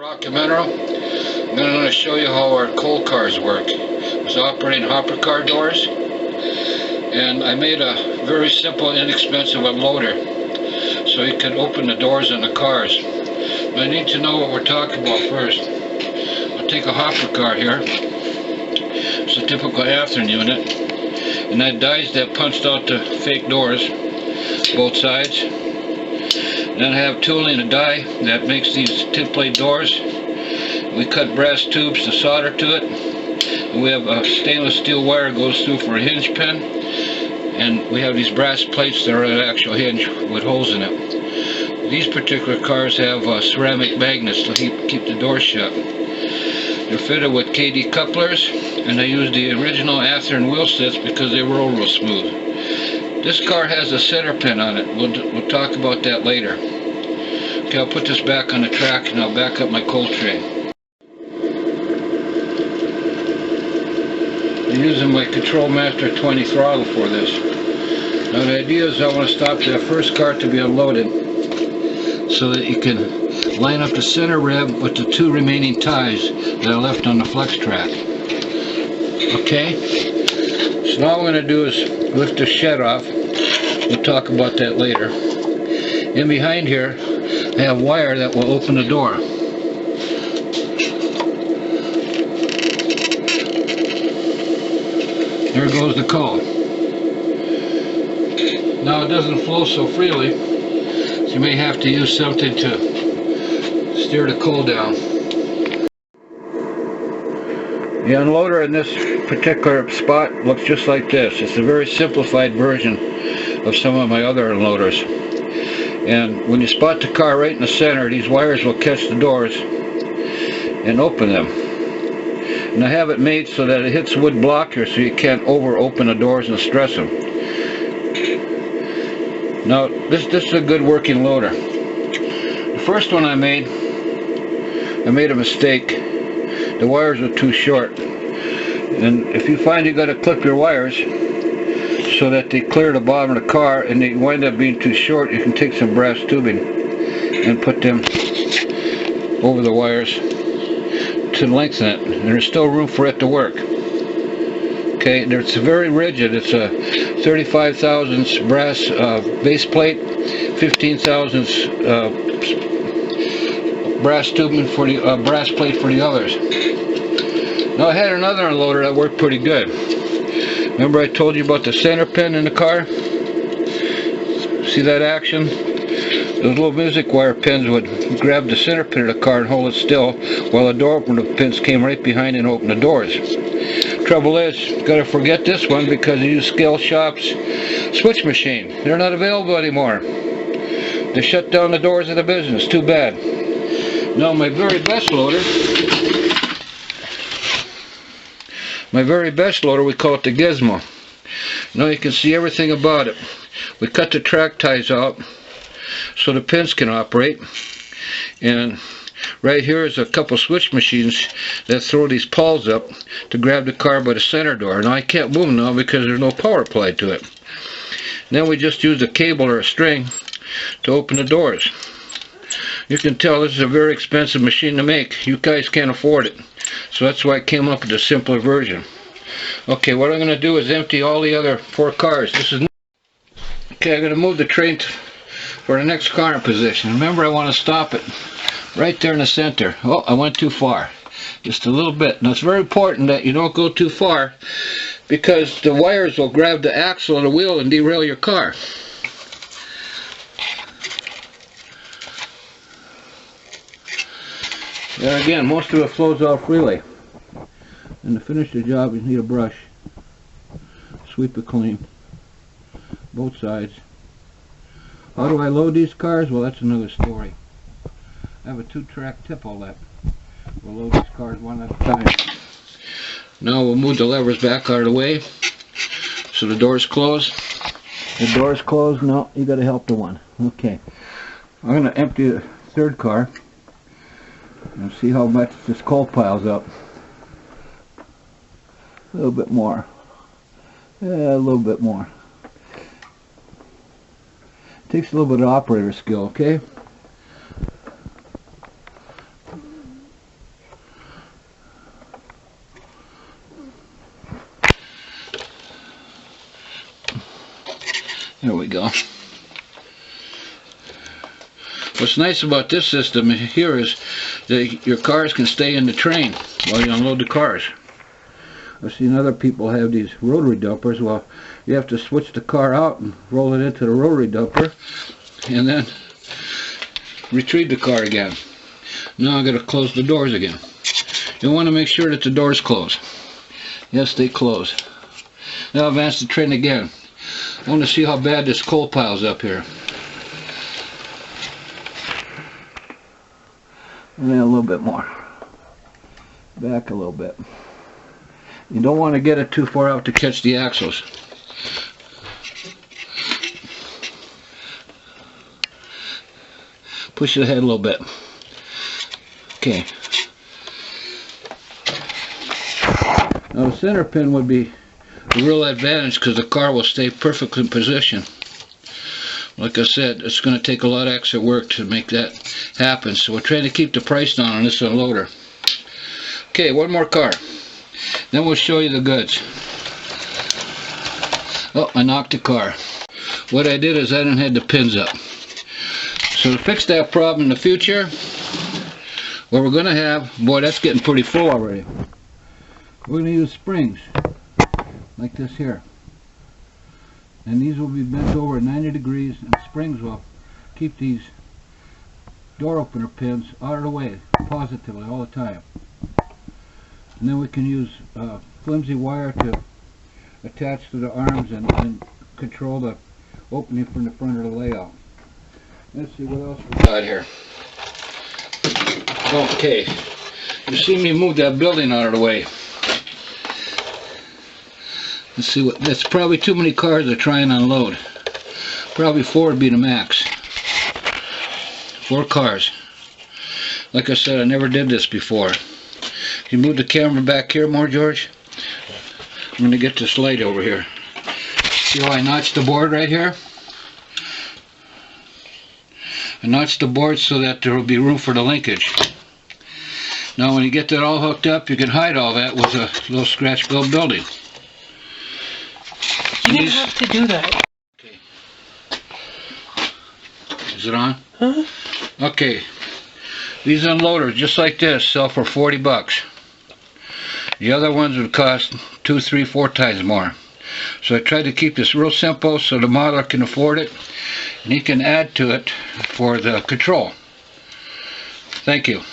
Rocky Mineral. I'm going to show you how our coal cars work. I was operating hopper car doors, and I made a very simple, inexpensive unloader so you can open the doors in the cars. But I need to know what we're talking about first. I'll take a hopper car here. It's a typical Athearn unit, and that dies that punched out the fake doors, both sides. Then I have tooling a die that makes these tip plate doors. We cut brass tubes to solder to it. And we have a stainless steel wire goes through for a hinge pin. And we have these brass plates that are an actual hinge with holes in it. These particular cars have ceramic magnets to keep the doors shut. They're fitted with KD couplers, and I used the original Athearn wheel sets because they roll real smooth. This car has a center pin on it. We'll talk about that later. Okay, I'll put this back on the track and I'll back up my coal train. I'm using my Control Master 20 throttle for this. Now the idea is I want to stop the first car to be unloaded so that you can line up the center rib with the two remaining ties that are left on the flex track. Okay? So now what I'm going to do is lift the shed off. We'll talk about that later. In behind here, I have wire that will open the door. There goes the coal. Now it doesn't flow so freely, so you may have to use something to steer the coal down. The unloader in this particular spot looks just like this. It's a very simplified version of some of my other unloaders. And when you spot the car right in the center, these wires will catch the doors and open them. And I have it made so that it hits wood block here so you can't over open the doors and stress them. Now this is a good working loader. The first one I made a mistake. The wires are too short, and if you find you got to clip your wires so that they clear the bottom of the car and they wind up being too short, you can take some brass tubing and put them over the wires to lengthen it, and there's still room for it to work. Okay, it's very rigid. It's a 35 thousandths brass base plate, 15 thousandths brass tubing for the brass plate for the others. Now I had another unloader that worked pretty good. Remember I told you about the center pin in the car? See that action? Those little music wire pins would grab the center pin of the car and hold it still, while the door opener pins came right behind and opened the doors. Trouble is, gotta forget this one because you use Scale Shop's switch machine. They're not available anymore. They shut down the doors of the business. Too bad. Now my very best loader, we call it the Gizmo. Now you can see everything about it. We cut the track ties out so the pins can operate, and right here is a couple switch machines that throw these pawls up to grab the car by the center door. Now I can't move now because there's no power applied to it. Then we just use a cable or a string to open the doors. You can tell this is a very expensive machine to make. You guys can't afford it. So that's why I came up with a simpler version. Okay, what I'm going to do is empty all the other 4 cars. Okay, I'm going to move the train for the next car in position. Remember, I want to stop it right there in the center. Oh, I went too far. Just a little bit. Now it's very important that you don't go too far because the wires will grab the axle of the wheel and derail your car. There again, most of it flows out freely. And to finish the job, you need a brush. Sweep it clean. Both sides. How do I load these cars? Well, that's another story. I have a 2-track tip outlet. We'll load these cars one at a time. Now we'll move the levers back out of the way so the door's closed. The door's closed. No, you got to help the one. Okay. I'm going to empty the 3rd car and see how much this coal piles up. A little bit more. Yeah, a little bit more. Takes a little bit of operator skill, okay? There we go. What's nice about this system here is that your cars can stay in the train while you unload the cars. I've seen other people have these rotary dumpers. Well, you have to switch the car out and roll it into the rotary dumper and then retrieve the car again. Now I've got to close the doors again. You want to make sure that the doors close. Yes, they close. Now advance the train again. I want to see how bad this coal pile's up here. And then a little bit more. Back a little bit. You don't want to get it too far out to catch the axles. Push it ahead a little bit. Okay. Now the center pin would be a real advantage because the car will stay perfectly in position. Like I said, it's going to take a lot of extra work to make that happen. So we're trying to keep the price down on this unloader. Okay, one more car. Then we'll show you the goods. Oh, I knocked the car. What I did is I didn't have the pins up. So to fix that problem in the future, what we're going to have, boy, that's getting pretty full already. We're going to use springs, like this here. And these will be bent over at 90 degrees, and springs will keep these door opener pins out of the way positively all the time. And then we can use flimsy wire to attach to the arms and control the opening from the front of the layout. Let's see what else we got here. Okay, you see me move that building out of the way. Let's see what, that's probably too many cars to try and unload. Probably 4 would be the max. 4 cars. Like I said, I never did this before. Can you move the camera back here more, George? I'm going to get this light over here. See how I notched the board right here? I notched the board so that there will be room for the linkage. Now when you get that all hooked up, you can hide all that with a little scratch build building. You didn't have to do that. Okay. Is it on? Huh? Okay. These unloaders, just like this, sell for 40 bucks. The other ones would cost 2, 3, 4 times more. So I tried to keep this real simple so the modeler can afford it, and he can add to it for the control. Thank you.